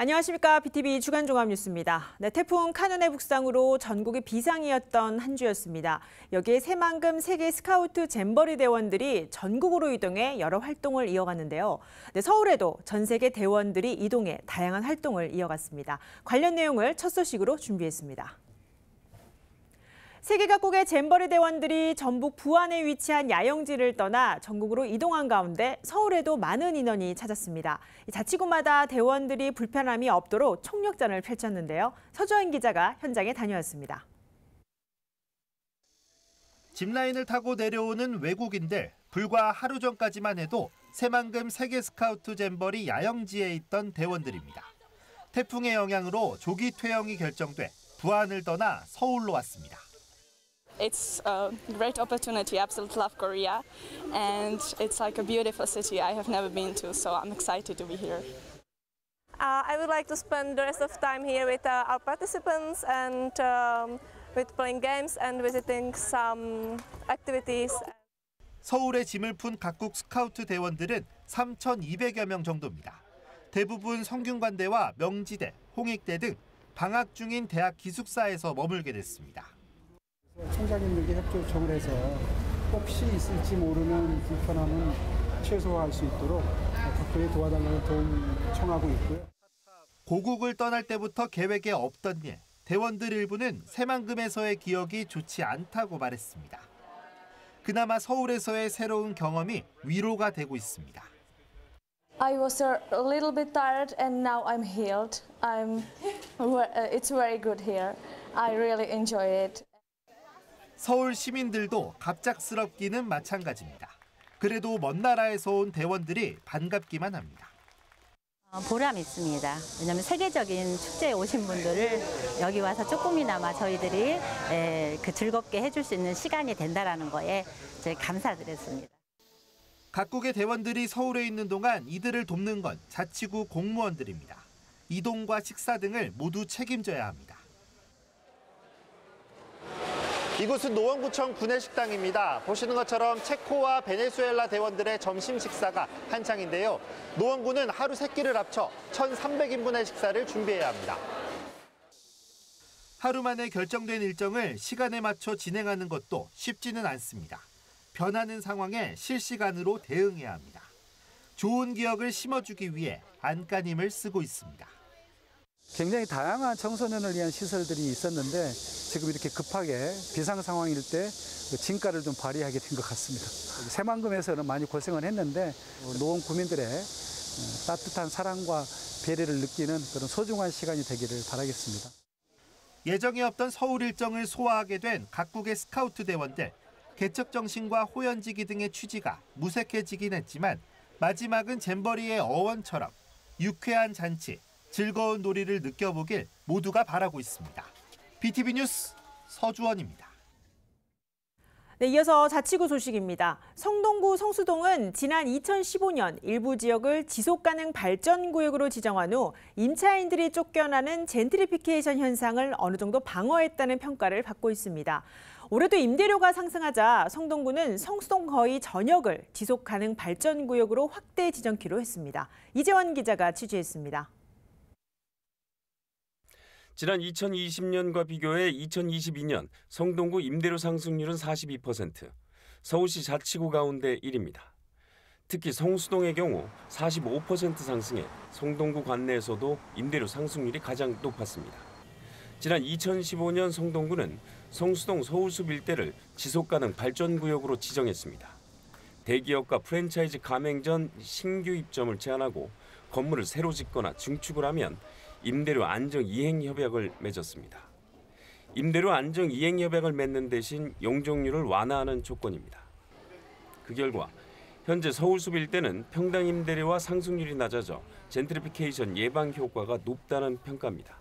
안녕하십니까. BTV 주간종합뉴스입니다. 네, 태풍 카눈의 북상으로 전국이 비상이었던 한 주였습니다. 여기에 새만금 세계 스카우트 잼버리 대원들이 전국으로 이동해 여러 활동을 이어갔는데요. 네, 서울에도 전 세계 대원들이 이동해 다양한 활동을 이어갔습니다. 관련 내용을 첫 소식으로 준비했습니다. 세계 각국의 잼버리 대원들이 전북 부안에 위치한 야영지를 떠나 전국으로 이동한 가운데 서울에도 많은 인원이 찾았습니다. 자치구마다 대원들이 불편함이 없도록 총력전을 펼쳤는데요. 서주환 기자가 현장에 다녀왔습니다. 짚라인을 타고 내려오는 외국인들, 불과 하루 전까지만 해도 새만금 세계 스카우트 잼버리 야영지에 있던 대원들입니다. 태풍의 영향으로 조기 퇴영이 결정돼 부안을 떠나 서울로 왔습니다. It's a great opportunity. I absolutely love Korea, and it's like a beautiful city I have never been to, so I'm excited to be here. I would like to spend the rest of time here with our participants and with playing games and visiting some activities. 서울에 짐을 푼 각국 스카우트 대원들은 3,200여 명 정도입니다. 대부분 성균관대와 명지대, 홍익대 등 방학 중인 대학 기숙사에서 머물게 됐습니다. 총장님에게 협조 요청을 해서 혹시 있을지 모르는 불편함은 최소화할 수 있도록 각국에 도와달라는 도움 청하고 있고요. 고국을 떠날 때부터 계획에 없던 일, 대원들 일부는 새만금에서의 기억이 좋지 않다고 말했습니다. 그나마 서울에서의 새로운 경험이 위로가 되고 있습니다. I was a little bit tired and now I'm healed. It's very good here. I really enjoy it. 서울 시민들도 갑작스럽기는 마찬가지입니다. 그래도 먼 나라에서 온 대원들이 반갑기만 합니다. 보람 있습니다. 왜냐하면 세계적인 축제에 오신 분들을 여기 와서 조금이나마 저희들이 즐겁게 해줄 수 있는 시간이 된다는 거에 감사드렸습니다. 각국의 대원들이 서울에 있는 동안 이들을 돕는 건 자치구 공무원들입니다. 이동과 식사 등을 모두 책임져야 합니다. 이곳은 노원구청 구내식당입니다. 보시는 것처럼 체코와 베네수엘라 대원들의 점심 식사가 한창인데요. 노원구는 하루 3끼를 합쳐 1,300인분의 식사를 준비해야 합니다. 하루 만에 결정된 일정을 시간에 맞춰 진행하는 것도 쉽지는 않습니다. 변하는 상황에 실시간으로 대응해야 합니다. 좋은 기억을 심어주기 위해 안간힘을 쓰고 있습니다. 굉장히 다양한 청소년을 위한 시설들이 있었는데 지금 이렇게 급하게 비상 상황일 때 진가를 좀 발휘하게 된 것 같습니다. 새만금에서는 많이 고생을 했는데 노원 구민들의 따뜻한 사랑과 배려를 느끼는 그런 소중한 시간이 되기를 바라겠습니다. 예정에 없던 서울 일정을 소화하게 된 각국의 스카우트 대원들. 개척 정신과 호연지기 등의 취지가 무색해지긴 했지만 마지막은 잼버리의 어원처럼 유쾌한 잔치, 즐거운 놀이를 느껴보길 모두가 바라고 있습니다. BTV 뉴스 서주원입니다. 네, 이어서 자치구 소식입니다. 성동구 성수동은 지난 2015년 일부 지역을 지속가능 발전구역으로 지정한 후 임차인들이 쫓겨나는 젠트리피케이션 현상을 어느 정도 방어했다는 평가를 받고 있습니다. 올해도 임대료가 상승하자 성동구는 성수동 거의 전역을 지속가능 발전구역으로 확대 지정키로 했습니다. 이재원 기자가 취재했습니다. 지난 2020년과 비교해 2022년 성동구 임대료 상승률은 42%, 서울시 자치구 가운데 1위입니다. 특히 성수동의 경우 45% 상승해 성동구 관내에서도 임대료 상승률이 가장 높았습니다. 지난 2015년 성동구는 성수동 서울숲 일대를 지속가능 발전구역으로 지정했습니다. 대기업과 프랜차이즈 가맹 전 신규 입점을 제한하고 건물을 새로 짓거나 증축을 하면 임대료 안정 이행 협약을 맺었습니다. 임대료 안정 이행 협약을 맺는 대신 용적률을 완화하는 조건입니다. 그 결과 현재 서울숲 일대는 평당 임대료와 상승률이 낮아져 젠트리피케이션 예방 효과가 높다는 평가입니다.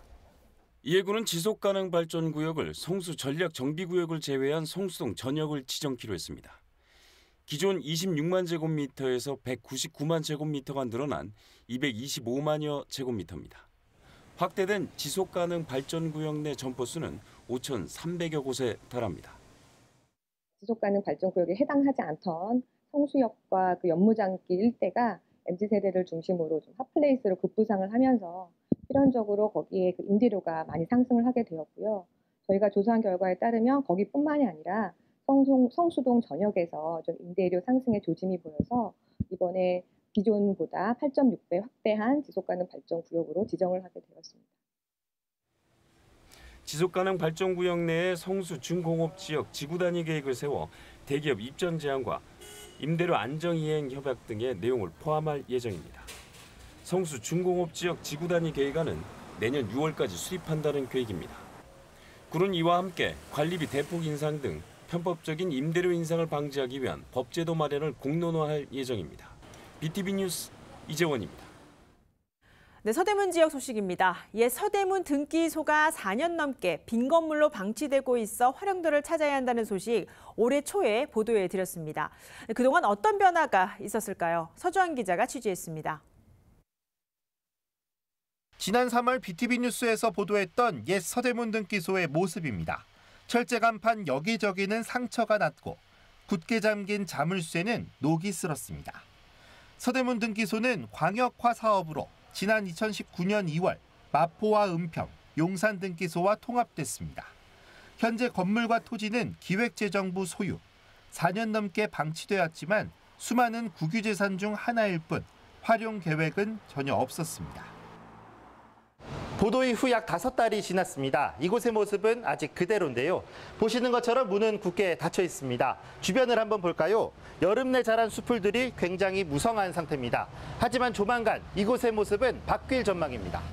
이에 구는 지속가능 발전구역을 성수 전략정비구역을 제외한 성수동 전역을 지정키로 했습니다. 기존 26만 제곱미터에서 199만 제곱미터가 늘어난 225만여 제곱미터입니다. 확대된 지속가능 발전구역 내 점포수는 5,300여 곳에 달합니다. 지속가능 발전구역에 해당하지 않던 성수역과 그 연무장길 일대가 MZ세대를 중심으로 좀 핫플레이스로 급부상을 하면서 필연적으로 거기에 그 임대료가 많이 상승을 하게 되었고요. 저희가 조사한 결과에 따르면 거기뿐만이 아니라 성수동 전역에서 좀 임대료 상승의 조짐이 보여서 이번에 기존보다 8.6배 확대한 지속가능 발전구역으로 지정을 하게 되었습니다. 지속가능 발전구역 내에 성수 중공업지역 지구단위 계획을 세워 대기업 입점 제한과 임대료 안정이행 협약 등의 내용을 포함할 예정입니다. 성수 중공업지역 지구단위 계획안은 내년 6월까지 수립한다는 계획입니다. 구는 이와 함께 관리비 대폭 인상 등 편법적인 임대료 인상을 방지하기 위한 법제도 마련을 공론화할 예정입니다. BTV 뉴스 이재원입니다. 네, 서대문 지역 소식입니다. 옛 서대문 등기소가 4년 넘게 빈 건물로 방치되고 있어 활용도를 찾아야 한다는 소식 올해 초에 보도해 드렸습니다. 그동안 어떤 변화가 있었을까요? 서주환 기자가 취재했습니다. 지난 3월 BTV 뉴스에서 보도했던 옛 서대문 등기소의 모습입니다. 철제 간판 여기저기는 상처가 났고 굳게 잠긴 자물쇠는 녹이 슬었습니다. 서대문 등기소는 광역화 사업으로 지난 2019년 2월 마포와 은평, 용산 등기소와 통합됐습니다. 현재 건물과 토지는 기획재정부 소유, 4년 넘게 방치되었지만 수많은 국유재산 중 하나일 뿐 활용 계획은 전혀 없었습니다. 보도 이후 약 5달이 지났습니다. 이곳의 모습은 아직 그대로인데요. 보시는 것처럼 문은 굳게 닫혀 있습니다. 주변을 한번 볼까요? 여름 내 자란 수풀들이 굉장히 무성한 상태입니다. 하지만 조만간 이곳의 모습은 바뀔 전망입니다.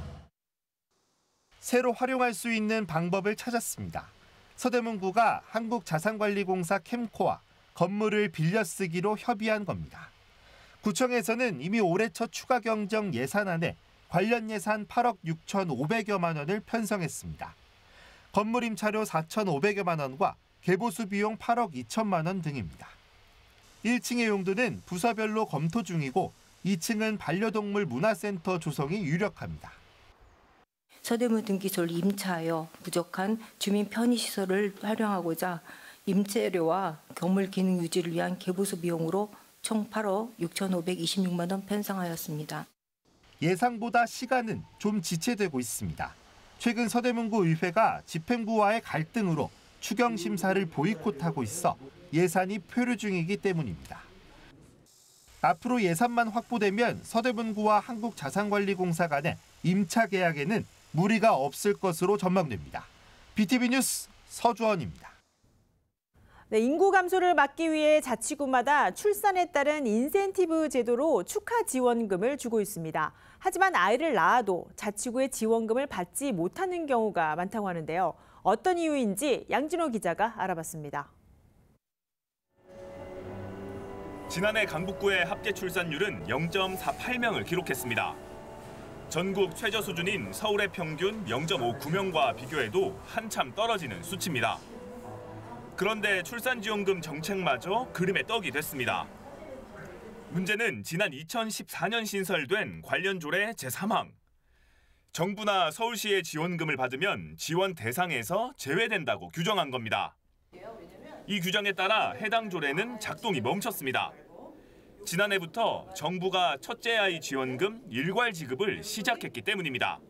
새로 활용할 수 있는 방법을 찾았습니다. 서대문구가 한국자산관리공사 캠코와 건물을 빌려 쓰기로 협의한 겁니다. 구청에서는 이미 올해 첫 추가 경정 예산안에 관련 예산 8억 6,500여만 원을 편성했습니다. 건물 임차료 4,500여만 원과 개보수 비용 8억 2천만 원 등입니다. 1층의 용도는 부서별로 검토 중이고 2층은 반려동물 문화센터 조성이 유력합니다. 서대문 등기소를 임차하여 부족한 주민 편의시설을 활용하고자 임차료와 건물 기능 유지를 위한 개보수 비용으로 총 8억 6,526만 원 편성하였습니다. 예상보다 시간은 좀 지체되고 있습니다. 최근 서대문구 의회가 집행부와의 갈등으로 추경 심사를 보이콧하고 있어 예산이 표류 중이기 때문입니다. 앞으로 예산만 확보되면 서대문구와 한국자산관리공사 간의 임차 계약에는 무리가 없을 것으로 전망됩니다. BTV 뉴스 서주원입니다. 네, 인구 감소를 막기 위해 자치구마다 출산에 따른 인센티브 제도로 축하 지원금을 주고 있습니다. 하지만 아이를 낳아도 자치구의 지원금을 받지 못하는 경우가 많다고 하는데요. 어떤 이유인지 양진호 기자가 알아봤습니다. 지난해 강북구의 합계 출산율은 0.48명을 기록했습니다. 전국 최저 수준인 서울의 평균 0.59명과 비교해도 한참 떨어지는 수치입니다. 그런데 출산지원금 정책마저 그림의 떡이 됐습니다. 문제는 지난 2014년 신설된 관련 조례 제3항. 정부나 서울시의 지원금을 받으면 지원 대상에서 제외된다고 규정한 겁니다. 이 규정에 따라 해당 조례는 작동이 멈췄습니다. 지난해부터 정부가 첫째 아이 지원금 일괄 지급을 시작했기 때문입니다.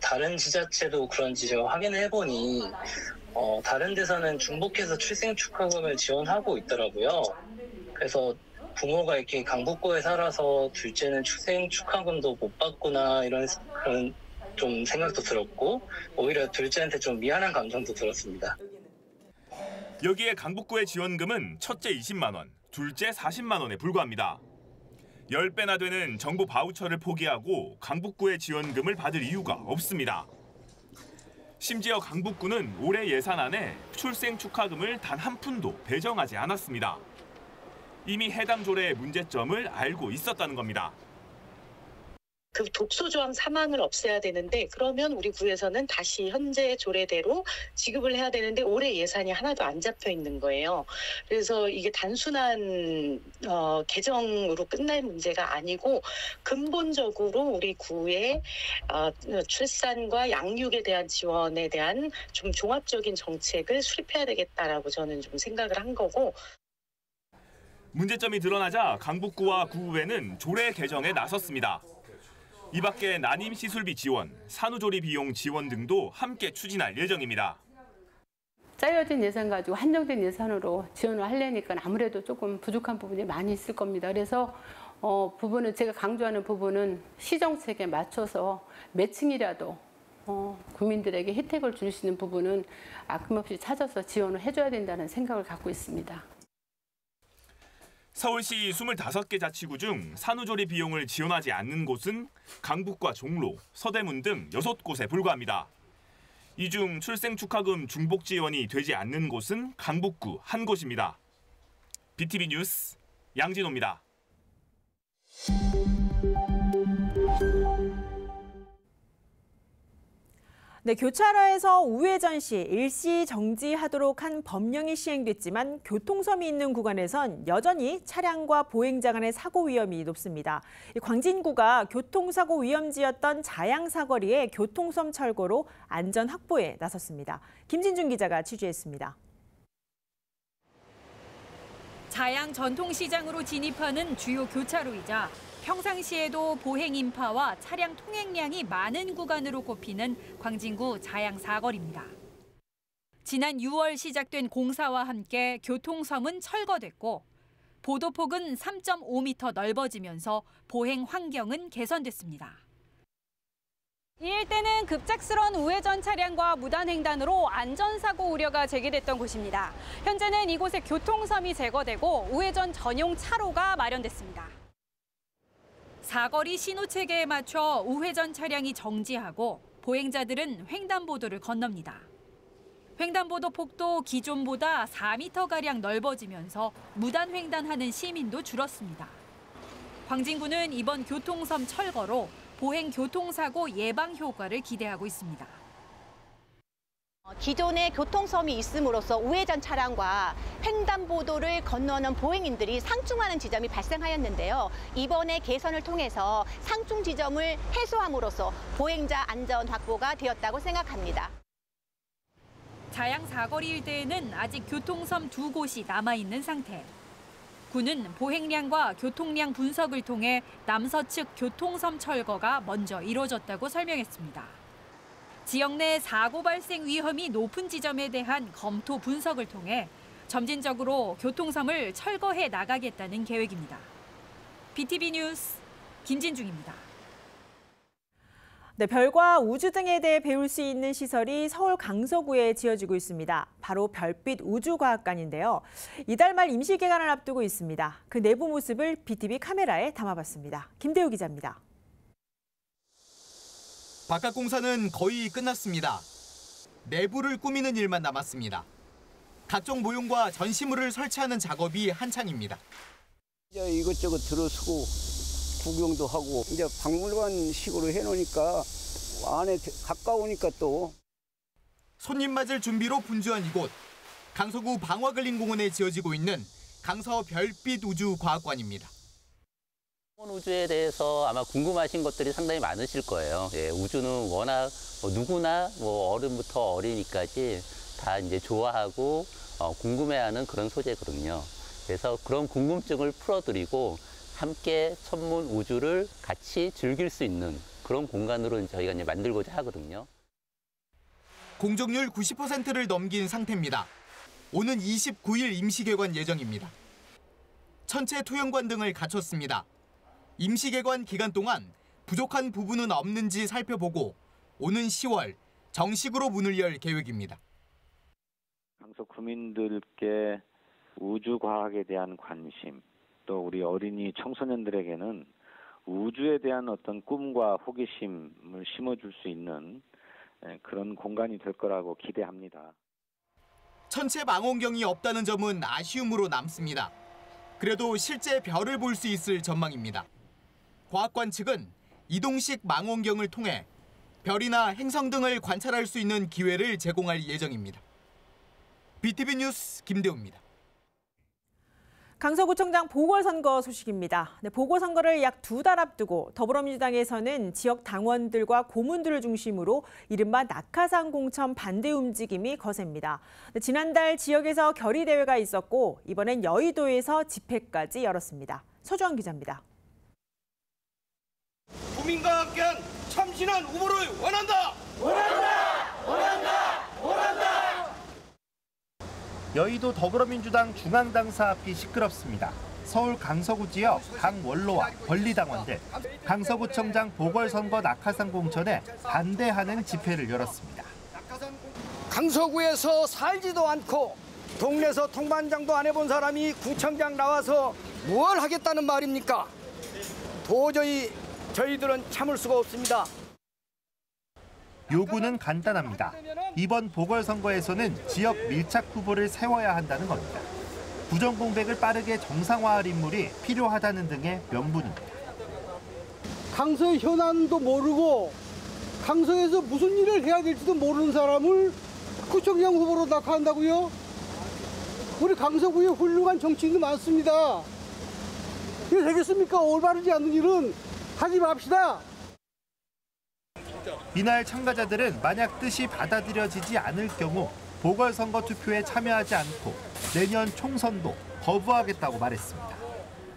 다른 지자체도 그런지 제가 확인을 해보니 다른 데서는 중복해서 출생 축하금을 지원하고 있더라고요. 그래서 부모가 이렇게 강북구에 살아서 둘째는 출생 축하금도 못 받구나 이런 그런 좀 생각도 들었고 오히려 둘째한테 좀 미안한 감정도 들었습니다. 여기에 강북구의 지원금은 첫째 20만 원, 둘째 40만 원에 불과합니다. 10배나 되는 정부 바우처를 포기하고 강북구의 지원금을 받을 이유가 없습니다. 심지어 강북구는 올해 예산안에 출생 축하금을 단 한 푼도 배정하지 않았습니다. 이미 해당 조례의 문제점을 알고 있었다는 겁니다. 그 독소조항 3항을 없애야 되는데 그러면 우리 구에서는 다시 현재 조례대로 지급을 해야 되는데 올해 예산이 하나도 안 잡혀 있는 거예요. 그래서 이게 단순한 개정으로 끝날 문제가 아니고 근본적으로 우리 구의 출산과 양육에 대한 지원에 대한 좀 종합적인 정책을 수립해야 되겠다라고 저는 좀 생각을 한 거고. 문제점이 드러나자 강북구와 구의회는 조례 개정에 나섰습니다. 이 밖에 난임 시술비 지원, 산후조리 비용 지원 등도 함께 추진할 예정입니다. 짜여진 예산 가지고 한정된 예산으로 지원을 하려니까 아무래도 조금 부족한 부분이 많이 있을 겁니다. 그래서 부분은 제가 강조하는 부분은 시정책에 맞춰서 매칭이라도 국민들에게 혜택을 줄 수 있는 부분은 아낌없이 찾아서 지원을 해줘야 된다는 생각을 갖고 있습니다. 서울시 25개 자치구 중 산후조리 비용을 지원하지 않는 곳은 강북과 종로, 서대문 등 6곳에 불과합니다. 이 중 출생축하금 중복 지원이 되지 않는 곳은 강북구 한 곳입니다. BTV 뉴스 양진호입니다. 네, 교차로에서 우회전 시 일시 정지하도록 한 법령이 시행됐지만 교통섬이 있는 구간에선 여전히 차량과 보행자 간의 사고 위험이 높습니다. 광진구가 교통사고 위험지였던 자양 사거리에 교통섬 철거로 안전 확보에 나섰습니다. 김진중 기자가 취재했습니다. 자양 전통시장으로 진입하는 주요 교차로이자 평상시에도 보행 인파와 차량 통행량이 많은 구간으로 꼽히는 광진구 자양 사거리입니다. 지난 6월 시작된 공사와 함께 교통섬은 철거됐고 보도폭은 3.5m 넓어지면서 보행 환경은 개선됐습니다. 이 일대는 급작스러운 우회전 차량과 무단횡단으로 안전사고 우려가 제기됐던 곳입니다. 현재는 이곳에 교통섬이 제거되고 우회전 전용 차로가 마련됐습니다. 사거리 신호체계에 맞춰 우회전 차량이 정지하고 보행자들은 횡단보도를 건넙니다. 횡단보도 폭도 기존보다 4m가량 넓어지면서 무단 횡단하는 시민도 줄었습니다. 광진구는 이번 교통섬 철거로 보행 교통사고 예방 효과를 기대하고 있습니다. 기존에 교통섬이 있음으로써 우회전 차량과 횡단보도를 건너는 보행인들이 상충하는 지점이 발생하였는데요. 이번에 개선을 통해서 상충 지점을 해소함으로써 보행자 안전 확보가 되었다고 생각합니다. 자양 사거리 일대에는 아직 교통섬 2곳이 남아있는 상태. 구는 보행량과 교통량 분석을 통해 남서측 교통섬 철거가 먼저 이뤄졌다고 설명했습니다. 지역 내 사고 발생 위험이 높은 지점에 대한 검토 분석을 통해 점진적으로 교통섬을 철거해 나가겠다는 계획입니다. BTV 뉴스 김진중입니다. 네, 별과 우주 등에 대해 배울 수 있는 시설이 서울 강서구에 지어지고 있습니다. 바로 별빛 우주과학관인데요. 이달 말 임시 개관을 앞두고 있습니다. 그 내부 모습을 BTV 카메라에 담아봤습니다. 김대우 기자입니다. 바깥 공사는 거의 끝났습니다. 내부를 꾸미는 일만 남았습니다. 각종 모형과 전시물을 설치하는 작업이 한창입니다. 이제 이것저것 들어서고 구경도 하고 이제 박물관식으로 해놓으니까 안에 가까우니까 또. 손님 맞을 준비로 분주한 이곳. 강서구 방화근린공원에 지어지고 있는 강서 별빛 우주과학관입니다. 우주에 대해서 아마 궁금하신 것들이 상당히 많으실 거예요. 예, 우주는 워낙 누구나 어른부터 어린이까지 다 이제 좋아하고 궁금해하는 그런 소재거든요. 그래서 그런 궁금증을 풀어드리고 함께 천문 우주를 같이 즐길 수 있는 그런 공간으로 저희가 이제 만들고자 하거든요. 공정률 90%를 넘긴 상태입니다. 오는 29일 임시 개관 예정입니다. 천체 토형관 등을 갖췄습니다. 임시 개관 기간 동안 부족한 부분은 없는지 살펴보고 오는 10월 정식으로 문을 열 계획입니다. 강서 구민들께 우주과학에 대한 관심, 또 우리 어린이 청소년들에게는 우주에 대한 어떤 꿈과 호기심을 심어줄 수 있는 그런 공간이 될 거라고 기대합니다. 천체 망원경이 없다는 점은 아쉬움으로 남습니다. 그래도 실제 별을 볼 수 있을 전망입니다. 과학관 측은 이동식 망원경을 통해 별이나 행성 등을 관찰할 수 있는 기회를 제공할 예정입니다. BTV 뉴스 김대우입니다. 강서구청장 보궐선거 소식입니다. 네, 보궐선거를 약 2달 앞두고 더불어민주당에서는 지역 당원들과 고문들을 중심으로 이른바 낙하산 공천 반대 움직임이 거셉니다. 네, 지난달 지역에서 결의대회가 있었고 이번엔 여의도에서 집회까지 열었습니다. 서주환 기자입니다. 국민과 함께한 참신한 후보를 원한다. 여의도 더불어민주당 중앙당사 앞이 시끄럽습니다. 서울 강서구 지역 강원로와 권리당원들, 강서구청장 보궐선거 낙하산 공천에 반대하는 집회를 열었습니다. 강서구에서 살지도 않고 동네에서 통반장도 안 해본 사람이 구청장 나와서 뭘 하겠다는 말입니까? 도저히 저희들은 참을 수가 없습니다. 요구는 간단합니다. 이번 보궐선거에서는 지역 밀착 후보를 세워야 한다는 겁니다. 부정 공백을 빠르게 정상화할 인물이 필요하다는 등의 명분입니다. 강서의 현안도 모르고 강서에서 무슨 일을 해야 될지도 모르는 사람을 구청장 후보로 낙하한다고요? 우리 강서구에 훌륭한 정치인도 많습니다. 이게 되겠습니까? 올바르지 않는 일은 하지 맙시다. 이날 참가자들은 만약 뜻이 받아들여지지 않을 경우 보궐선거 투표에 참여하지 않고 내년 총선도 거부하겠다고 말했습니다.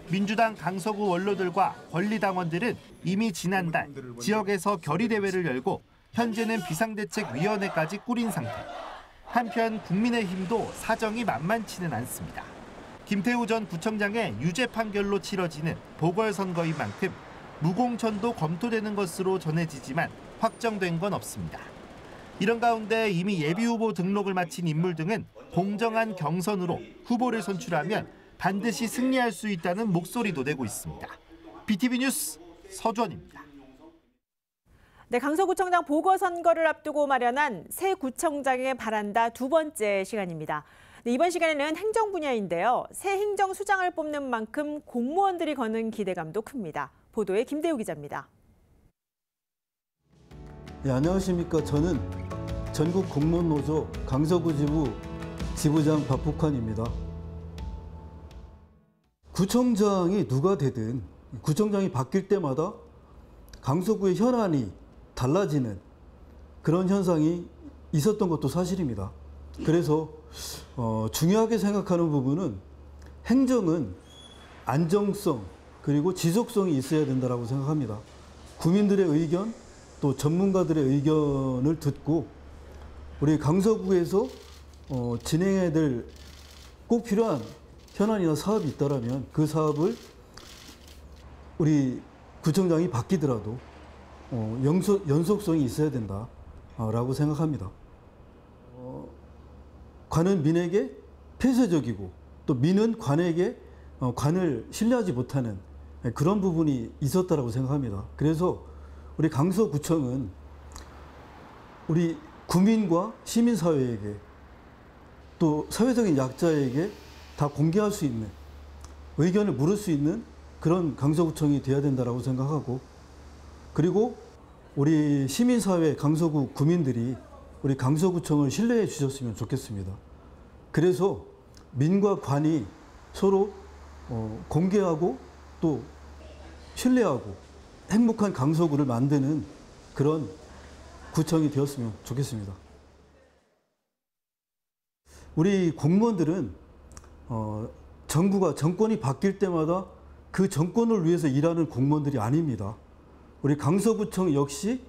민주당 강서구 원로들과 권리당원들은 이미 지난달 지역에서 결의대회를 열고 현재는 비상대책위원회까지 꾸린 상태. 한편 국민의힘도 사정이 만만치는 않습니다. 김태우 전 구청장의 유죄 판결로 치러지는 보궐선거인 만큼 무공천도 검토되는 것으로 전해지지만 확정된 건 없습니다. 이런 가운데 이미 예비후보 등록을 마친 인물 등은 공정한 경선으로 후보를 선출하면 반드시 승리할 수 있다는 목소리도 내고 있습니다. BTV 뉴스 서주원입니다. 네, 강서구청장 보궐선거를 앞두고 마련한 새 구청장에 바란다 두 번째 시간입니다. 네, 이번 시간에는 행정 분야인데요. 새 행정수장을 뽑는 만큼 공무원들이 거는 기대감도 큽니다. 보도에 김대우 기자입니다. 네, 안녕하십니까. 저는 전국공무원노조 강서구 지부 지부장 박북환입니다. 구청장이 누가 되든 구청장이 바뀔 때마다 강서구의 현안이 달라지는 그런 현상이 있었던 것도 사실입니다. 그래서 중요하게 생각하는 부분은 행정은 안정성 그리고 지속성이 있어야 된다고 생각합니다. 국민들의 의견 또 전문가들의 의견을 듣고 우리 강서구에서 진행해야 될 꼭 필요한 현안이나 사업이 있다면 그 사업을 우리 구청장이 바뀌더라도 연속성이 있어야 된다라고 생각합니다. 관은 민에게 폐쇄적이고 또 민은 관에게 관을 신뢰하지 못하는 그런 부분이 있었다고 생각합니다. 그래서 우리 강서구청은 우리 국민과 시민사회에게 또 사회적인 약자에게 다 공개할 수 있는 의견을 물을 수 있는 그런 강서구청이 돼야 된다고 생각하고 그리고 우리 시민사회 강서구 구민들이 우리 강서구청을 신뢰해 주셨으면 좋겠습니다. 그래서 민과 관이 서로 공개하고 또 신뢰하고 행복한 강서구를 만드는 그런 구청이 되었으면 좋겠습니다. 우리 공무원들은 정부가 정권이 바뀔 때마다 그 정권을 위해서 일하는 공무원들이 아닙니다. 우리 강서구청 역시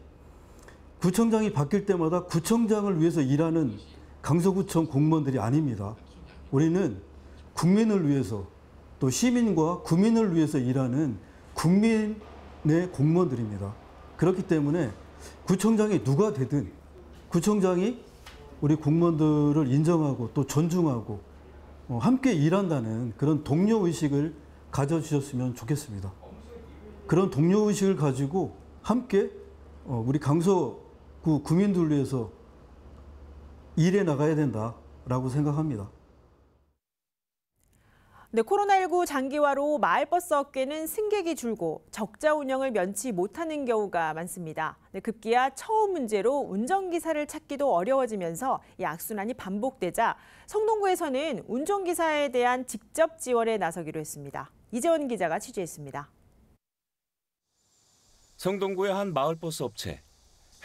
구청장이 바뀔 때마다 구청장을 위해서 일하는 강서구청 공무원들이 아닙니다. 우리는 국민을 위해서 또 시민과 구민을 위해서 일하는 국민의 공무원들입니다. 그렇기 때문에 구청장이 누가 되든 구청장이 우리 공무원들을 인정하고 또 존중하고 함께 일한다는 그런 동료의식을 가져주셨으면 좋겠습니다. 그런 동료의식을 가지고 함께 우리 강서구 구민들을 위해서 일해 나가야 된다라고 생각합니다. 네, 코로나19 장기화로 마을버스 업계는 승객이 줄고 적자 운영을 면치 못하는 경우가 많습니다. 네, 급기야 처우 문제로 운전기사를 찾기도 어려워지면서 이 악순환이 반복되자 성동구에서는 운전기사에 대한 직접 지원에 나서기로 했습니다. 이재원 기자가 취재했습니다. 성동구의 한 마을버스 업체.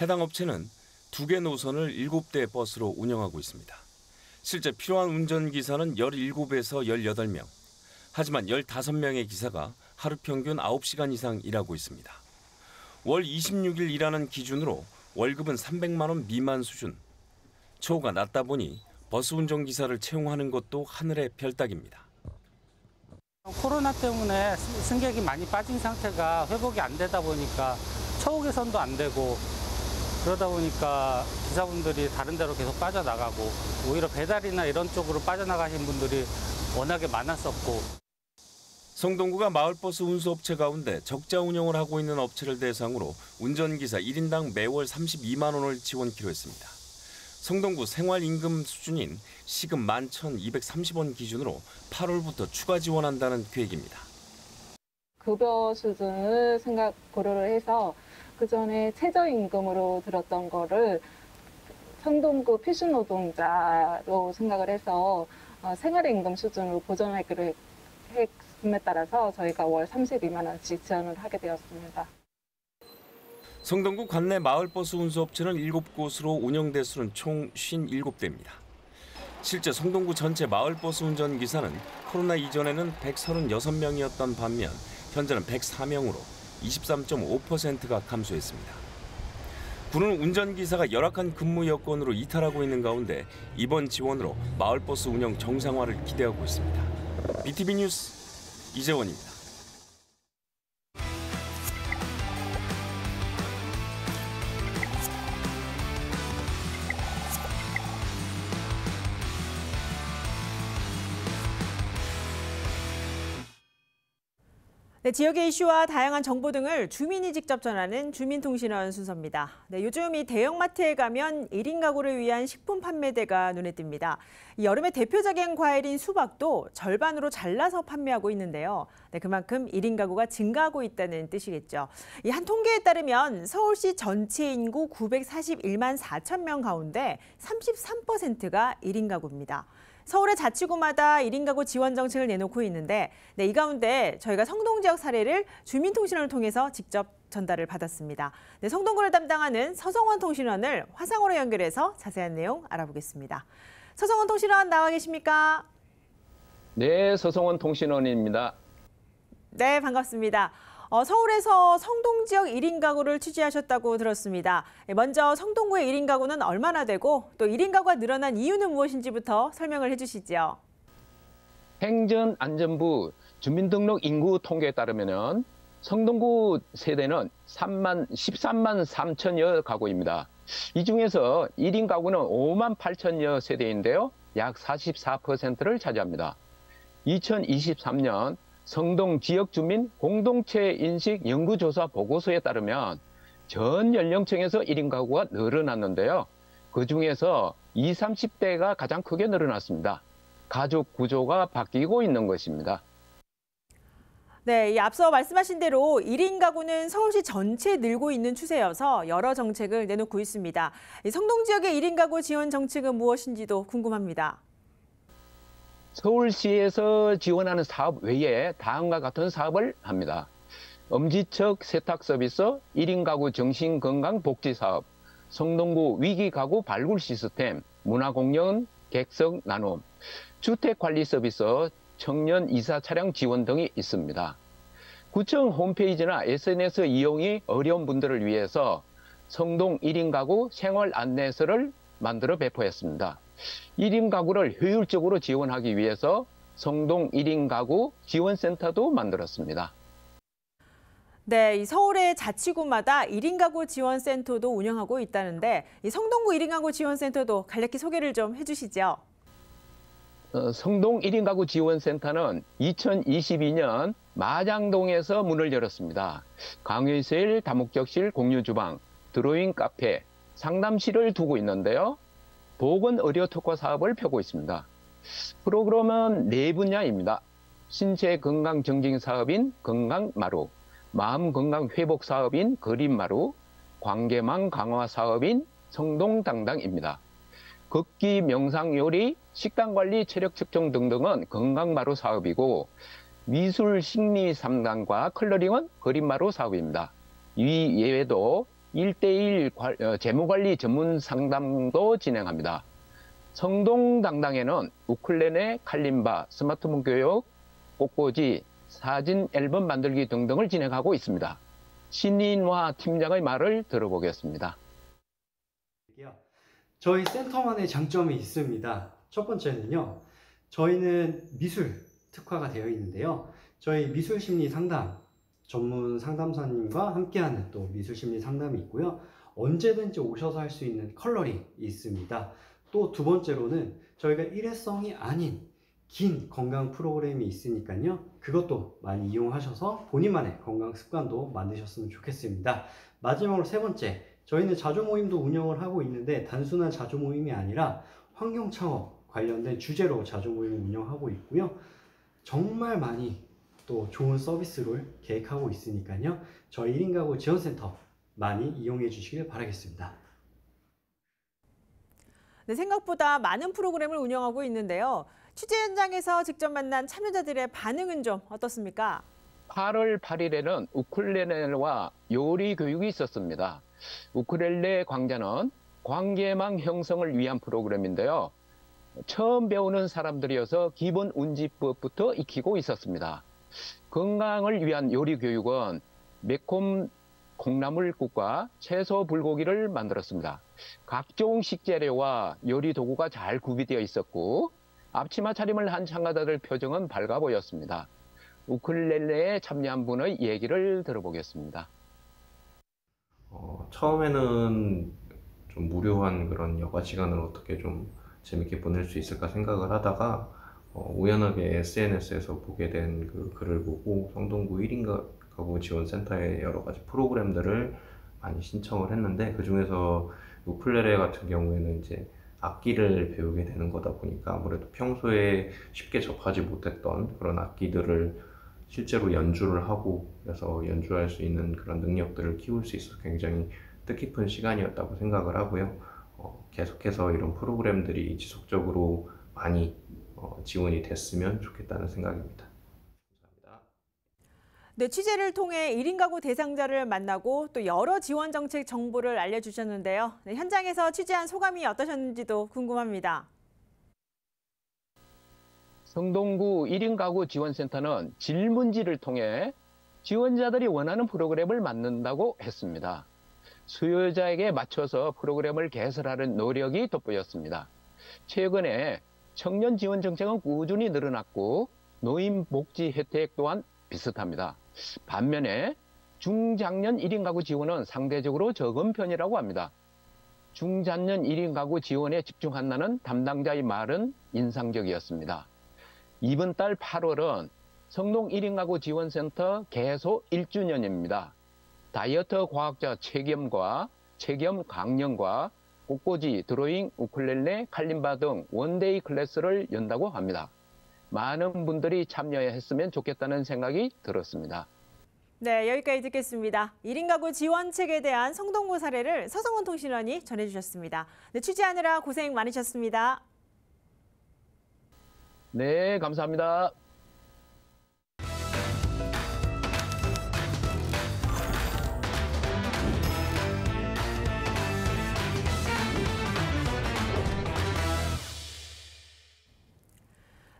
해당 업체는 2개 노선을 7대 버스로 운영하고 있습니다. 실제 필요한 운전기사는 17에서 18명. 하지만 15명의 기사가 하루 평균 9시간 이상 일하고 있습니다. 월 26일 일하는 기준으로 월급은 300만 원 미만 수준. 처우가 낮다 보니 버스 운전기사를 채용하는 것도 하늘의 별따기입니다. 코로나 때문에 승객이 많이 빠진 상태가 회복이 안 되다 보니까 처우 개선도 안 되고 그러다 보니까 기사분들이 다른 데로 계속 빠져나가고 오히려 배달이나 이런 쪽으로 빠져나가신 분들이 워낙에 많았었고. 성동구가 마을버스 운수업체 가운데 적자 운영을 하고 있는 업체를 대상으로 운전기사 1인당 매월 32만 원을 지원키로 했습니다. 성동구 생활임금 수준인 시급 11,230원 기준으로 8월부터 추가 지원한다는 계획입니다. 급여 수준을 고려를 해서 그전에 최저임금으로 들었던 거를 성동구 필수노동자로 생각을 해서 생활임금 수준으로 보전하기로 했음에 따라서 저희가 월 32만 원씩 지원을 하게 되었습니다. 성동구 관내 마을버스 운수업체는 7곳으로 운영 대수는 총 57대입니다. 실제 성동구 전체 마을버스 운전기사는 코로나 이전에는 136명이었던 반면 현재는 104명으로 23.5%가 감소했습니다. 구는 운전기사가 열악한 근무 여건으로 이탈하고 있는 가운데 이번 지원으로 마을버스 운영 정상화를 기대하고 있습니다. BTV 뉴스 이재원입니다. 네, 지역의 이슈와 다양한 정보 등을 주민이 직접 전하는 주민통신원 순서입니다. 네, 요즘 이 대형마트에 가면 1인 가구를 위한 식품 판매대가 눈에 띕니다. 이 여름의 대표적인 과일인 수박도 절반으로 잘라서 판매하고 있는데요. 네, 그만큼 1인 가구가 증가하고 있다는 뜻이겠죠. 이 한 통계에 따르면 서울시 전체 인구 941만 4천 명 가운데 33%가 1인 가구입니다. 서울의 자치구마다 1인 가구 지원 정책을 내놓고 있는데 이 가운데 저희가 성동 지역 사례를 주민통신원을 통해서 직접 전달을 받았습니다. 네, 성동구를 담당하는 서성원 통신원을 화상으로 연결해서 자세한 내용 알아보겠습니다. 서성원 통신원 나와 계십니까? 네, 서성원 통신원입니다. 네, 반갑습니다. 서울에서 성동 지역 1인 가구를 취재하셨다고 들었습니다. 먼저 성동구의 1인 가구는 얼마나 되고 또 1인 가구가 늘어난 이유는 무엇인지부터 설명을 해주시죠. 행정안전부 주민등록 인구 통계에 따르면 성동구 세대는 13만 3천여 가구입니다. 이 중에서 1인 가구는 5만 8천여 세대인데요. 약 44%를 차지합니다. 2023년 성동 지역 주민 공동체 인식 연구조사 보고서에 따르면 전 연령층에서 1인 가구가 늘어났는데요. 그중에서 20, 30대가 가장 크게 늘어났습니다. 가족 구조가 바뀌고 있는 것입니다. 네, 이 앞서 말씀하신 대로 1인 가구는 서울시 전체에 늘고 있는 추세여서 여러 정책을 내놓고 있습니다. 성동 지역의 1인 가구 지원 정책은 무엇인지도 궁금합니다. 서울시에서 지원하는 사업 외에 다음과 같은 사업을 합니다. 엄지척 세탁 서비스, 1인 가구 정신건강복지사업, 성동구 위기가구 발굴 시스템, 문화공연, 객석 나눔, 주택관리 서비스, 청년 이사 차량 지원 등이 있습니다. 구청 홈페이지나 SNS 이용이 어려운 분들을 위해서 성동 1인 가구 생활 안내서를 만들어 배포했습니다. 1인 가구를 효율적으로 지원하기 위해서 성동 1인 가구 지원센터도 만들었습니다. 네, 이 서울의 자치구마다 1인 가구 지원센터도 운영하고 있다는데 이 성동구 1인 가구 지원센터도 간략히 소개를 좀 해주시죠. 성동 1인 가구 지원센터는 2022년 마장동에서 문을 열었습니다. 강의실, 다목적실, 공유주방, 드로잉 카페, 상담실을 두고 있는데요. 보건의료 특화 사업을 펴고 있습니다. 프로그램은 4분야입니다. 신체 건강 증진 사업인 건강마루, 마음 건강 회복 사업인 그린마루, 관계망 강화 사업인 성동당당입니다. 걷기, 명상 요리, 식단 관리, 체력 측정 등등은 건강마루 사업이고 미술 심리 상담과 컬러링은 그린마루 사업입니다. 이 예외도 1:1 재무관리 전문 상담도 진행합니다. 성동당당에는 우쿨렐레, 칼림바, 스마트폰 교육, 꽃꽂이, 사진 앨범 만들기 등등을 진행하고 있습니다. 신인화 팀장의 말을 들어보겠습니다. 저희 센터만의 장점이 있습니다. 첫 번째는요, 저희는 미술 특화가 되어 있는데요. 저희 미술 심리 상담 전문 상담사님과 함께하는 또 미술 심리 상담이 있고요. 언제든지 오셔서 할 수 있는 컬러링이 있습니다. 또 두 번째로는 저희가 일회성이 아닌 긴 건강 프로그램이 있으니까요. 그것도 많이 이용하셔서 본인만의 건강 습관도 만드셨으면 좋겠습니다. 마지막으로 세 번째, 저희는 자조 모임도 운영을 하고 있는데 단순한 자조 모임이 아니라 환경 창업 관련된 주제로 자조 모임을 운영하고 있고요. 정말 많이 또 좋은 서비스를 계획하고 있으니까요. 저희 1인 가구 지원센터 많이 이용해 주시길 바라겠습니다. 네, 생각보다 많은 프로그램을 운영하고 있는데요. 취재 현장에서 직접 만난 참여자들의 반응은 좀 어떻습니까? 8월 8일에는 우쿨렐레와 요리 교육이 있었습니다. 우쿨렐레 강좌는 관계망 형성을 위한 프로그램인데요. 처음 배우는 사람들이어서 기본 운지법부터 익히고 있었습니다. 건강을 위한 요리 교육은 매콤 콩나물국과 채소 불고기를 만들었습니다. 각종 식재료와 요리 도구가 잘 구비되어 있었고 앞치마 차림을 한 참가자들 표정은 밝아 보였습니다. 우쿨렐레에 참여한 분의 얘기를 들어보겠습니다. 처음에는 좀 무료한 그런 여가 시간을 어떻게 좀 재밌게 보낼 수 있을까 생각을 하다가 우연하게 SNS에서 보게 된 그 글을 보고 성동구 1인 가구 지원센터의 여러 가지 프로그램들을 많이 신청을 했는데, 그 중에서 우쿨렐레 같은 경우에는 이제 악기를 배우게 되는 거다 보니까 아무래도 평소에 쉽게 접하지 못했던 그런 악기들을 실제로 연주를 하고, 그래서 연주할 수 있는 그런 능력들을 키울 수 있어서 굉장히 뜻깊은 시간이었다고 생각을 하고요. 계속해서 이런 프로그램들이 지속적으로 많이 지원이 됐으면 좋겠다는 생각입니다. 네, 취재를 통해 1인 가구 대상자를 만나고 또 여러 지원 정책 정보를 알려주셨는데요. 네, 현장에서 취재한 소감이 어떠셨는지도 궁금합니다. 성동구 1인 가구 지원센터는 질문지를 통해 지원자들이 원하는 프로그램을 만든다고 했습니다. 수요자에게 맞춰서 프로그램을 개설하는 노력이 돋보였습니다. 최근에 청년 지원 정책은 꾸준히 늘어났고 노인 복지 혜택 또한 비슷합니다. 반면에 중장년 1인 가구 지원은 상대적으로 적은 편이라고 합니다. 중장년 1인 가구 지원에 집중한다는 담당자의 말은 인상적이었습니다. 이번 달 8월은 성동 1인 가구 지원센터 개소 1주년입니다. 다이어트 과학자 체겸과 체겸 강연과 꽃꽂이, 드로잉, 우쿨렐레, 칼림바 등 원데이 클래스를 연다고 합니다. 많은 분들이 참여했으면 좋겠다는 생각이 들었습니다. 네, 여기까지 듣겠습니다. 1인 가구 지원책에 대한 성동구 사례를 서성원 통신원이 전해주셨습니다. 네, 취재하느라 고생 많으셨습니다. 네, 감사합니다.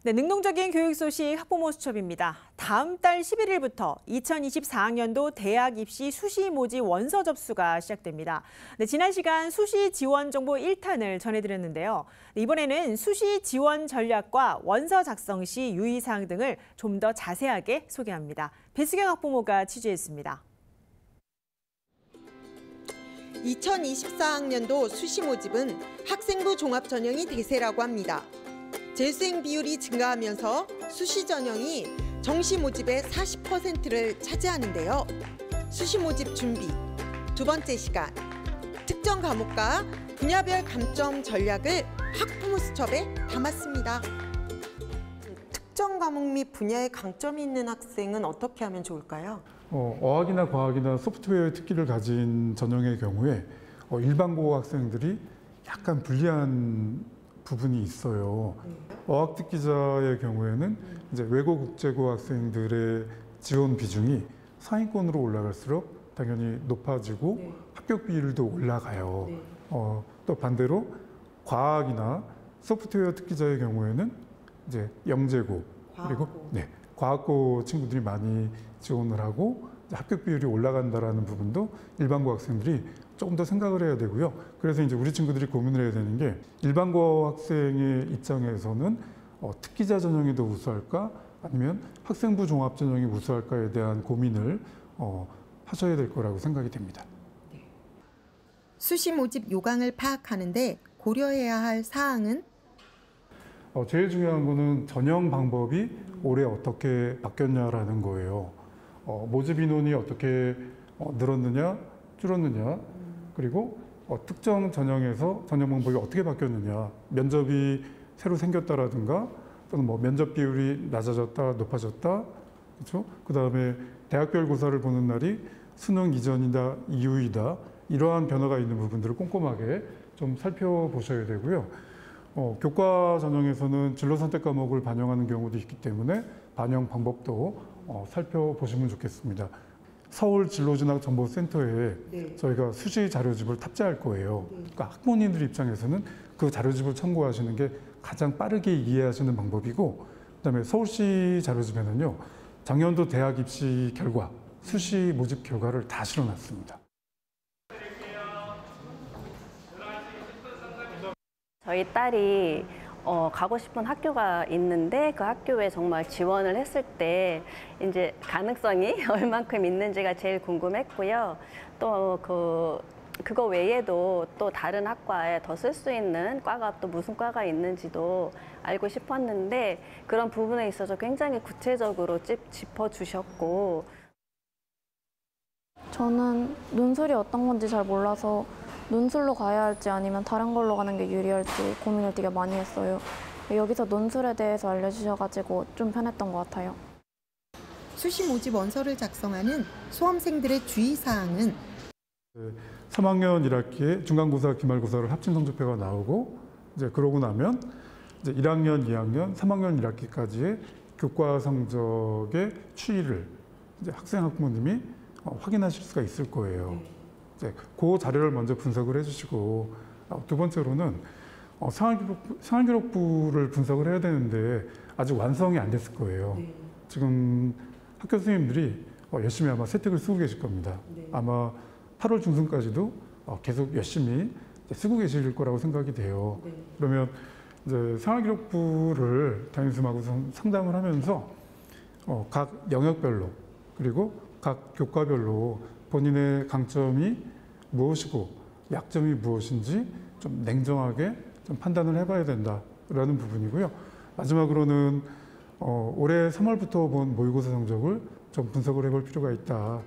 네, 능동적인 교육 소식 학부모 수첩입니다. 다음 달 11일부터 2024학년도 대학 입시 수시 모집 원서 접수가 시작됩니다. 네, 지난 시간 수시 지원 정보 1탄을 전해드렸는데요. 이번에는 수시 지원 전략과 원서 작성 시 유의사항 등을 좀 더 자세하게 소개합니다. 배수경 학부모가 취재했습니다. 2024학년도 수시 모집은 학생부 종합 전형이 대세라고 합니다. 재수생 비율이 증가하면서 수시 전형이 정시 모집의 40%를 차지하는데요. 수시 모집 준비, 두 번째 시간, 특정 과목과 분야별 감점 전략을 학부모 수첩에 담았습니다. 특정 과목 및 분야에 강점이 있는 학생은 어떻게 하면 좋을까요? 어학이나 과학이나 소프트웨어의 특기를 가진 전형의 경우에 일반고 학생들이 약간 불리한 부분이 있어요. 어학 특기자의 경우에는 이제 외고 국제고 학생들의 지원 비중이 상위권으로 올라갈수록 당연히 높아지고 합격 비율도 올라가요. 또 반대로 과학이나 소프트웨어 특기자의 경우에는 이제 영재고 그리고 과학고 친구들이 많이 지원을 하고 합격 비율이 올라간다라는 부분도 일반고 학생들이 조금 더 생각을 해야 되고요. 그래서 이제 우리 친구들이 고민을 해야 되는 게 일반고 학생의 입장에서는 특기자 전형이 더 우수할까 아니면 학생부 종합 전형이 우수할까에 대한 고민을 하셔야 될 거라고 생각이 됩니다. 수시 모집 요강을 파악하는데 고려해야 할 사항은? 제일 중요한 거는 전형 방법이 올해 어떻게 바뀌었냐라는 거예요. 모집 인원이 어떻게 늘었느냐, 줄었느냐, 그리고 특정 전형에서 전형 방법이 어떻게 바뀌었느냐, 면접이 새로 생겼다라든가 또는 뭐 면접 비율이 낮아졌다, 높아졌다, 그렇죠? 그다음에 대학별 고사를 보는 날이 수능 이전이다, 이후이다, 이러한 변화가 있는 부분들을 꼼꼼하게 좀 살펴보셔야 되고요. 교과 전형에서는 진로 선택 과목을 반영하는 경우도 있기 때문에 반영 방법도 살펴보시면 좋겠습니다. 서울 진로진학정보센터에 저희가 수시 자료집을 탑재할 거예요. 그러니까 학부모님들 입장에서는 그 자료집을 참고하시는 게 가장 빠르게 이해하시는 방법이고, 그다음에 서울시 자료집에는요, 작년도 대학 입시 결과, 수시 모집 결과를 다 실어놨습니다. 저희 딸이 가고 싶은 학교가 있는데 그 학교에 정말 지원을 했을 때 이제 가능성이 얼만큼 있는지가 제일 궁금했고요. 또 그거 외에도 또 다른 학과에 더 쓸 수 있는 과가 또 무슨 과가 있는지도 알고 싶었는데 그런 부분에 있어서 굉장히 구체적으로 짚어주셨고. 저는 논술이 어떤 건지 잘 몰라서 논술로 가야 할지 아니면 다른 걸로 가는 게 유리할지 고민을 되게 많이 했어요. 여기서 논술에 대해서 알려주셔가지고 좀 편했던 것 같아요. 수시 모집 원서를 작성하는 수험생들의 주의사항은 3학년 1학기에 중간고사, 기말고사를 합친 성적표가 나오고 이제 그러고 나면 이제 1학년, 2학년, 3학년 1학기까지의 교과 성적의 추이를 이제 학생 학부모님이 확인하실 수가 있을 거예요. 그 자료를 먼저 분석을 해주시고, 두 번째로는 생활기록부를 분석을 해야 되는데 아직 완성이 안 됐을 거예요. 지금 학교 선생님들이 열심히 아마 세특을 쓰고 계실 겁니다. 아마 8월 중순까지도 계속 열심히 쓰고 계실 거라고 생각이 돼요. 그러면 이제 생활기록부를 담임선생님하고 상담을 하면서 각 영역별로 그리고 각 교과별로 본인의 강점이 무엇이고 약점이 무엇인지 좀 냉정하게 좀 판단을 해봐야 된다라는 부분이고요. 마지막으로는 올해 3월부터 본 모의고사 성적을 좀 분석을 해볼 필요가 있다.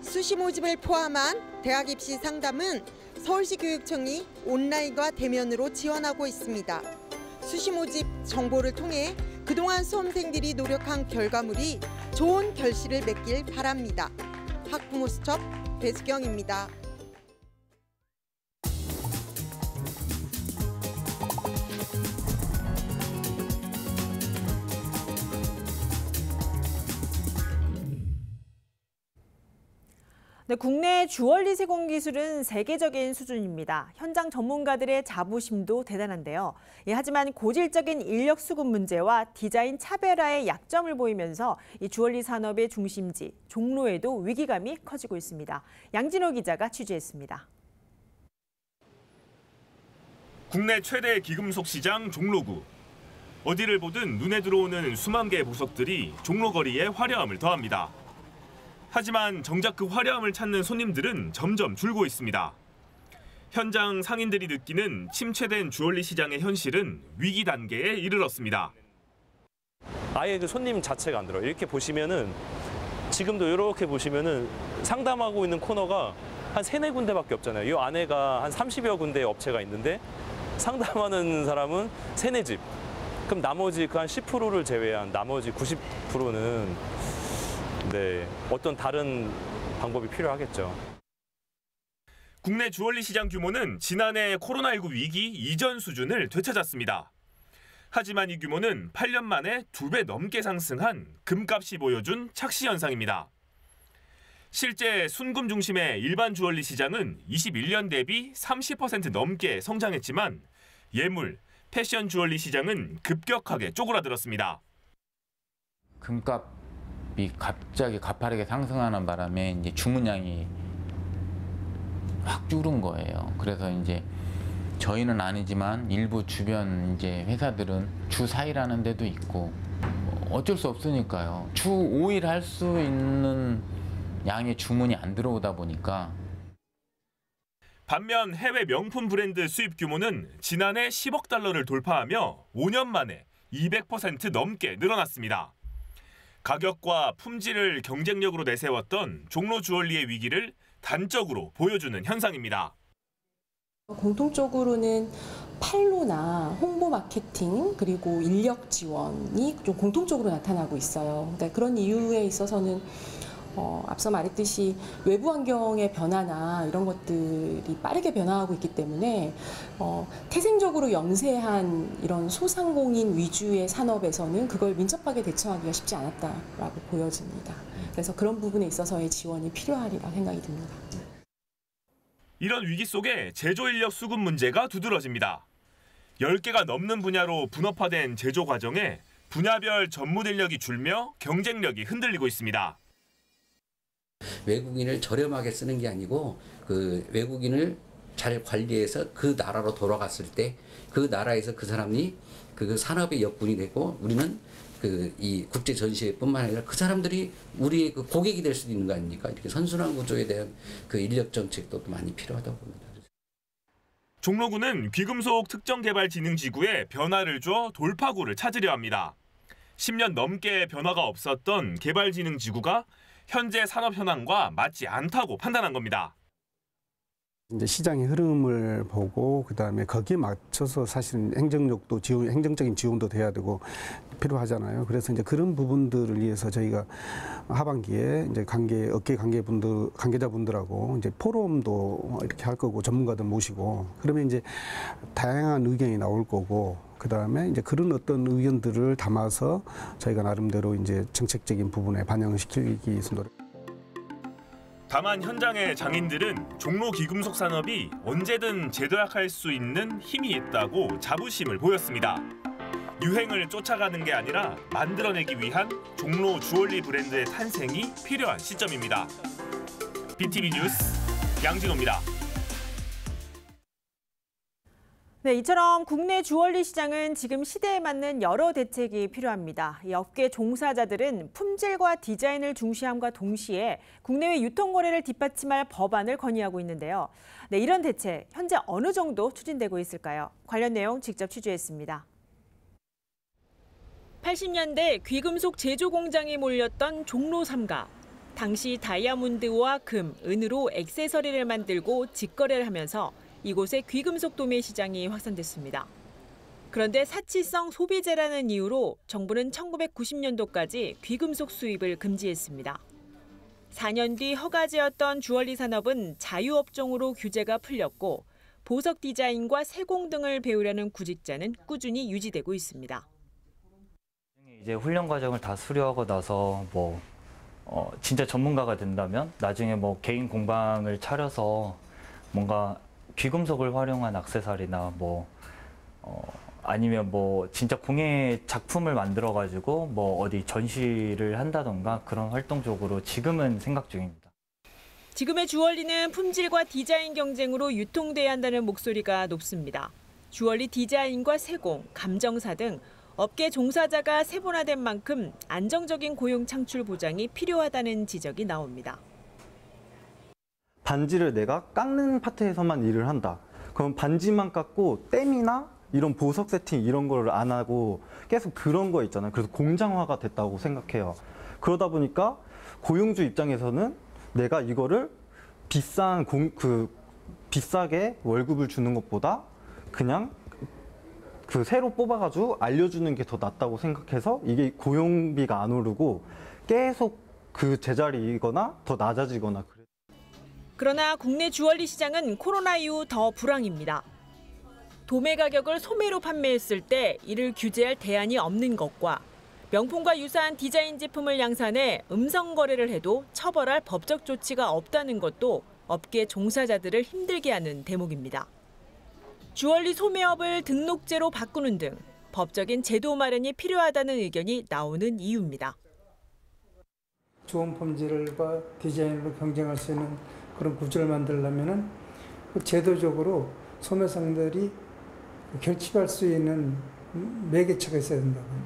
수시 모집을 포함한 대학 입시 상담은 서울시 교육청이 온라인과 대면으로 지원하고 있습니다. 수시 모집 정보를 통해 그동안 수험생들이 노력한 결과물이 좋은 결실을 맺길 바랍니다. 학부모 수첩 배수경입니다. 네, 국내 주얼리 세공 기술은 세계적인 수준입니다. 현장 전문가들의 자부심도 대단한데요. 하지만 고질적인 인력 수급 문제와 디자인 차별화의 약점을 보이면서 이 주얼리 산업의 중심지, 종로에도 위기감이 커지고 있습니다. 양진호 기자가 취재했습니다. 국내 최대 기금속 시장 종로구. 어디를 보든 눈에 들어오는 수만 개의 보석들이 종로 거리에 화려함을 더합니다. 하지만 정작 그 화려함을 찾는 손님들은 점점 줄고 있습니다. 현장 상인들이 느끼는 침체된 주얼리 시장의 현실은 위기 단계에 이르렀습니다. 아예 그 손님 자체가 안 들어요. 이렇게 보시면은 지금도 이렇게 보시면은 상담하고 있는 코너가 한 3-4군데밖에 없잖아요. 이 안에가 한 30여 군데의 업체가 있는데 상담하는 사람은 3-4집. 그럼 나머지 그 한 10%를 제외한 나머지 90%는 어떤 다른 방법이 필요하겠죠. 국내 주얼리 시장 규모는 지난해 코로나19 위기 이전 수준을 되찾았습니다. 하지만 이 규모는 8년 만에 2배 넘게 상승한 금값이 보여준 착시 현상입니다. 실제 순금 중심의 일반 주얼리 시장은 21년 대비 30% 넘게 성장했지만 예물, 패션 주얼리 시장은 급격하게 쪼그라들었습니다. 금값 값이 갑자기 가파르게 상승하는 바람에 이제 주문량이 확 줄은 거예요. 그래서 이제 저희는 아니지만 일부 주변 이제 회사들은 주 4일 하는 데도 있고 어쩔 수 없으니까요. 주 5일 할 수 있는 양의 주문이 안 들어오다 보니까. 반면 해외 명품 브랜드 수입 규모는 지난해 10억 달러를 돌파하며 5년 만에 200% 넘게 늘어났습니다. 가격과 품질을 경쟁력으로 내세웠던 종로 주얼리의 위기를 단적으로 보여주는 현상입니다. 공통적으로는 판로나 홍보 마케팅 그리고 인력 지원이 좀 공통적으로 나타나고 있어요. 그러니까 그런 이유에 있어서는 앞서 말했듯이 외부 환경의 변화나 이런 것들이 빠르게 변화하고 있기 때문에 태생적으로 영세한 이런 소상공인 위주의 산업에서는 그걸 민첩하게 대처하기가 쉽지 않았다라고 보여집니다. 그래서 그런 부분에 있어서의 지원이 필요하리라 생각이 듭니다. 이런 위기 속에 제조 인력 수급 문제가 두드러집니다. 10개가 넘는 분야로 분업화된 제조 과정에 분야별 전문 인력이 줄며 경쟁력이 흔들리고 있습니다. 외국인을 저렴하게 쓰는 게 아니고 그 외국인을 잘 관리해서 그 나라로 돌아갔을 때 그 나라에서 그 사람이 그 산업의 역군이 되고 우리는 이 국제 전시회뿐만 아니라 그 사람들이 우리의 그 고객이 될 수도 있는 거 아닙니까? 이렇게 선순환 구조에 대한 그 인력 정책도 많이 필요하다고 봅니다. 종로구는 귀금속 특정개발진흥지구에 변화를 줘 돌파구를 찾으려 합니다. 10년 넘게 변화가 없었던 개발진흥지구가 현재 산업 현황과 맞지 않다고 판단한 겁니다. 이제 시장의 흐름을 보고 그다음에 거기에 맞춰서 사실은 행정력도 행정적인 지원도 돼야 되고 필요하잖아요. 그래서 이제 그런 부분들을 위해서 저희가 하반기에 이제 업계 관계자분들하고 이제 포럼도 이렇게 할 거고 전문가들 모시고 그러면 이제 다양한 의견이 나올 거고 그다음에 이제 그런 어떤 의견들을 담아서 저희가 나름대로 이제 정책적인 부분에 반영시키기 위해서 노력. 다만 현장의 장인들은 종로 귀금속 산업이 언제든 재도약할 수 있는 힘이 있다고 자부심을 보였습니다. 유행을 쫓아가는 게 아니라 만들어내기 위한 종로 주얼리 브랜드의 탄생이 필요한 시점입니다. BTV 뉴스 양진호입니다. 네, 이처럼 국내 주얼리 시장은 지금 시대에 맞는 여러 대책이 필요합니다. 이 업계 종사자들은 품질과 디자인을 중시함과 동시에 국내외 유통 거래를 뒷받침할 법안을 건의하고 있는데요. 네, 이런 대책 현재 어느 정도 추진되고 있을까요? 관련 내용 직접 취재했습니다. 80년대 귀금속 제조 공장이 몰렸던 종로 3가. 당시 다이아몬드와 금, 은으로 액세서리를 만들고 직거래를 하면서 이곳에 귀금속 도매 시장이 확산됐습니다. 그런데 사치성 소비재라는 이유로 정부는 1990년도까지 귀금속 수입을 금지했습니다. 4년 뒤 허가제였던 주얼리 산업은 자유업종으로 규제가 풀렸고 보석 디자인과 세공 등을 배우려는 구직자는 꾸준히 유지되고 있습니다. 이제 훈련 과정을 다 수료하고 나서 진짜 전문가가 된다면 나중에 개인 공방을 차려서 뭔가 귀금속을 활용한 액세서리나 아니면 진짜 공예 작품을 만들어가지고 어디 전시를 한다던가 그런 활동 쪽으로 지금은 생각 중입니다. 지금의 주얼리는 품질과 디자인 경쟁으로 유통돼야 한다는 목소리가 높습니다. 주얼리 디자인과 세공, 감정사 등 업계 종사자가 세분화된 만큼 안정적인 고용 창출 보장이 필요하다는 지적이 나옵니다. 반지를 내가 깎는 파트에서만 일을 한다. 그럼 반지만 깎고 땜이나 이런 보석 세팅 이런 걸 안 하고 계속 그런 거 있잖아요. 그래서 공장화가 됐다고 생각해요. 그러다 보니까 고용주 입장에서는 내가 이거를 비싸게 월급을 주는 것보다 그냥 새로 뽑아가지고 알려주는 게 더 낫다고 생각해서 이게 고용비가 안 오르고 계속 그 제자리이거나 더 낮아지거나 그래요. 그러나 국내 주얼리 시장은 코로나 이후 더 불황입니다. 도매 가격을 소매로 판매했을 때 이를 규제할 대안이 없는 것과 명품과 유사한 디자인 제품을 양산해 음성 거래를 해도 처벌할 법적 조치가 없다는 것도 업계 종사자들을 힘들게 하는 대목입니다. 주얼리 소매업을 등록제로 바꾸는 등 법적인 제도 마련이 필요하다는 의견이 나오는 이유입니다. 좋은 품질과 디자인으로 경쟁할 수 있는 그런 구조를 만들려면은 제도적으로 소매상들이 결집할 수 있는 매개체가 있어야 된다고요.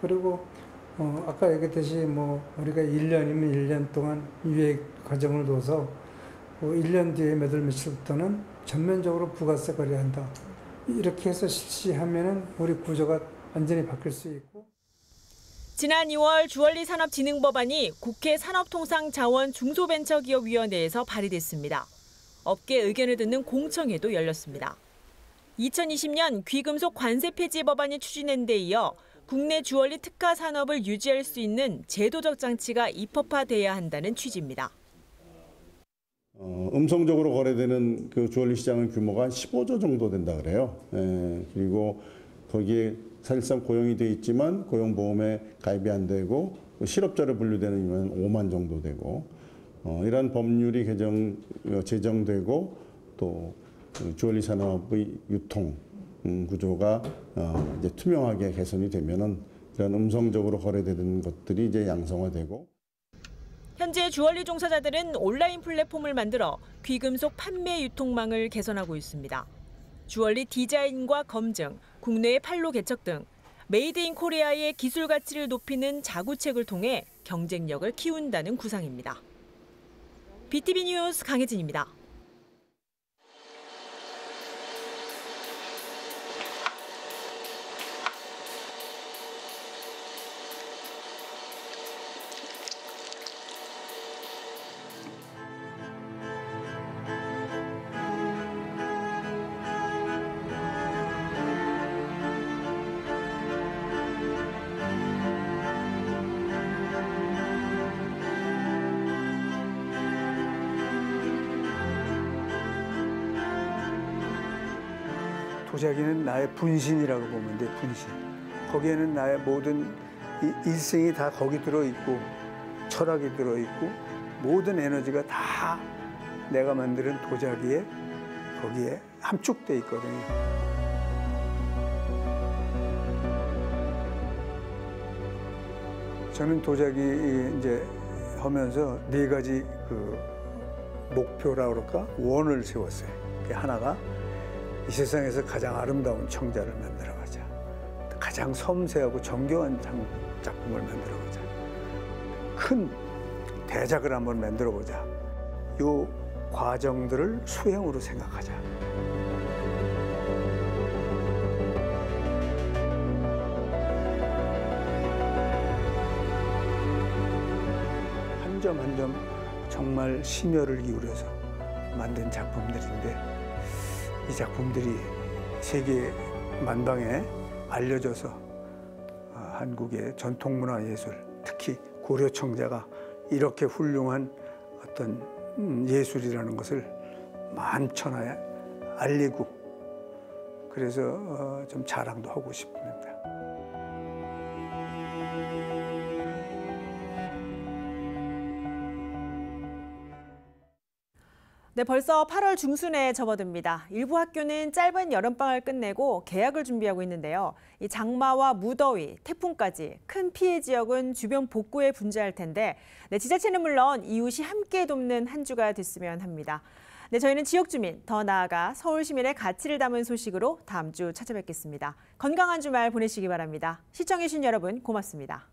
그리고 아까 얘기했듯이 우리가 1년이면 1년 동안 유예 과정을 둬서 1년 뒤에 몇 월 며칠부터는 전면적으로 부가세 거래한다. 이렇게 해서 실시하면은 우리 구조가 완전히 바뀔 수 있고. 지난 2월 주얼리 산업진흥법안이 국회 산업통상자원 중소벤처기업위원회에서 발의됐습니다. 업계 의견을 듣는 공청회도 열렸습니다. 2020년 귀금속 관세 폐지 법안이 추진된 데 이어 국내 주얼리 특화 산업을 유지할 수 있는 제도적 장치가 입법화돼야 한다는 취지입니다. 음성적으로 거래되는 그 주얼리 시장의 규모가 한 15조 정도 된다 그래요. 그리고 거기에 사실상 고용이 돼 있지만 고용보험에 가입이 안 되고 실업자로 분류되는 인원은 5만 정도 되고 이러한 법률이 제정되고 또 주얼리 산업의 유통 구조가 이제 투명하게 개선이 되면은 이런 음성적으로 거래되는 것들이 이제 양성화되고. 현재 주얼리 종사자들은 온라인 플랫폼을 만들어 귀금속 판매 유통망을 개선하고 있습니다. 주얼리 디자인과 검증, 국내의 판로 개척 등 메이드 인 코리아의 기술 가치를 높이는 자구책을 통해 경쟁력을 키운다는 구상입니다. BTV 뉴스 강혜진입니다. 도자기는 나의 분신이라고 보면 돼, 분신. 거기에는 나의 모든 일생이 다 거기 들어있고 철학이 들어있고 모든 에너지가 다 내가 만드는 도자기에 거기에 함축돼 있거든요. 저는 도자기 이제 하면서 4가지 그 목표라고 그럴까? 원을 세웠어요. 그게 하나가 이 세상에서 가장 아름다운 청자를 만들어가자. 가장 섬세하고 정교한 작품을 만들어가자. 큰 대작을 한번 만들어보자. 이 과정들을 수행으로 생각하자. 한 점 한 점 정말 심혈을 기울여서 만든 작품들인데 이 작품들이 세계 만방에 알려져서 한국의 전통문화 예술, 특히 고려 청자가 이렇게 훌륭한 어떤 예술이라는 것을 만천하에 알리고 그래서 좀 자랑도 하고 싶습니다. 네, 벌써 8월 중순에 접어듭니다. 일부 학교는 짧은 여름방학을 끝내고 개학을 준비하고 있는데요. 이 장마와 무더위, 태풍까지 큰 피해 지역은 주변 복구에 분주할 텐데 지자체는 물론 이웃이 함께 돕는 한 주가 됐으면 합니다. 네, 저희는 지역 주민, 더 나아가 서울 시민의 가치를 담은 소식으로 다음 주 찾아뵙겠습니다. 건강한 주말 보내시기 바랍니다. 시청해주신 여러분 고맙습니다.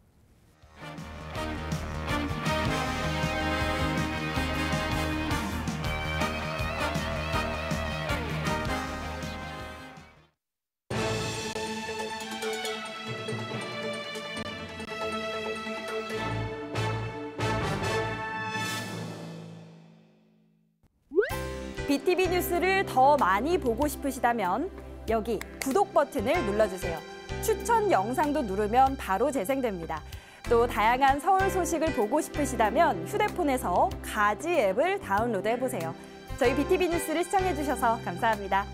BTV 뉴스를 더 많이 보고 싶으시다면 여기 구독 버튼을 눌러주세요. 추천 영상도 누르면 바로 재생됩니다. 또 다양한 서울 소식을 보고 싶으시다면 휴대폰에서 가지 앱을 다운로드해보세요. 저희 BTV 뉴스를 시청해주셔서 감사합니다.